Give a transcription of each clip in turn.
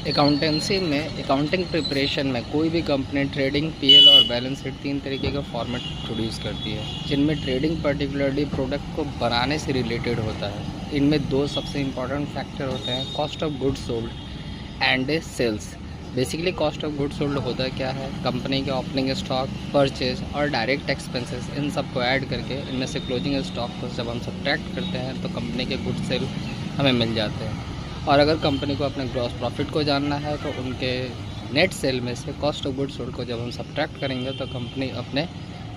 Accountancy में accounting preparation में कोई भी कंपनी ट्रेडिंग, पीएल और बैलेंस शीट 3 तरीके का फॉर्मेट प्रोड्यूस करती है, जिनमें ट्रेडिंग पर्टिकुलरली प्रोडक्ट को बनाने से रिलेटेड होता है। इनमें 2 सबसे इम्पॉर्टेंट फैक्टर होते हैं, cost of goods sold and sales. Basically cost of goods sold होता क्या है, कंपनी के ओपनिंग स्टॉक, परचेज और डायरेक्ट एक्सपेंसेस, इन सब को ऐड करके इनमें से क्लोजिंग स्टॉक को जब हम सब्ट्रैक्ट करते हैं तो कंपनी के गुड सेल हमें मिल जाते हैं। और अगर कंपनी को अपने ग्रॉस प्रॉफिट को जानना है तो उनके नेट सेल में से कॉस्ट ऑफ गुड्स सोल्ड को जब हम सब्ट्रैक्ट करेंगे तो कंपनी अपने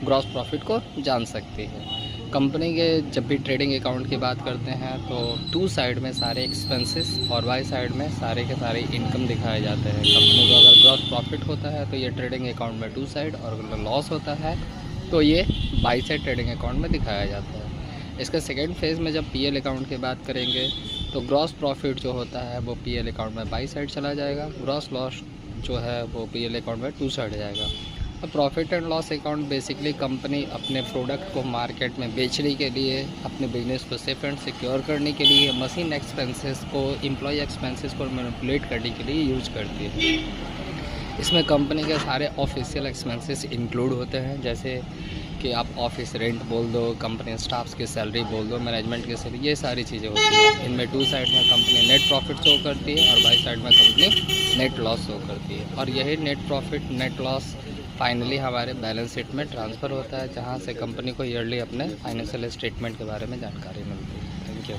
ग्रॉस प्रॉफिट को जान सकती है। कंपनी के जब भी ट्रेडिंग अकाउंट की बात करते हैं तो 2 साइड में सारे एक्सपेंसेस और बाई साइड में सारे के सारे इनकम दिखाए जाते हैं। कंपनी को अगर ग्रॉस प्रॉफिट होता है तो ये ट्रेडिंग अकाउंट में 2 साइड, और अगर लॉस होता है तो ये बाई साइड ट्रेडिंग अकाउंट में दिखाया जाता है। इसका सेकेंड फेज़ में जब पीएल अकाउंट की बात करेंगे तो ग्रॉस प्रॉफिट जो होता है वो पीएल अकाउंट में बाई साइड चला जाएगा, ग्रॉस लॉस जो है वो पीएल अकाउंट में 2 साइड जाएगा। अब profit and loss account basically company अपने प्रोडक्ट को मार्केट में बेचने के लिए, अपने बिजनेस को सेफ एंड सिक्योर करने के लिए, मशीन एक्सपेंसेस को, एम्प्लॉय एक्सपेंसेस को मैनिपुलेट करने के लिए यूज करती है। इसमें कंपनी के सारे ऑफिशियल एक्सपेंसेस इंक्लूड होते हैं, जैसे कि आप ऑफिस रेंट बोल दो, कंपनी स्टाफ्स की सैलरी बोल दो, मैनेजमेंट की सैलरी, ये सारी चीज़ें होती हैं। इनमें 2 साइड में कंपनी नेट प्रॉफिट शो करती है और बाई साइड में कंपनी नेट लॉस शो करती है, और यही net profit net loss finally हमारे बैलेंस शीट में ट्रांसफ़र होता है, जहाँ से कंपनी को ईयरली अपने फाइनेंशियल स्टेटमेंट के बारे में जानकारी मिलती है। Thank you.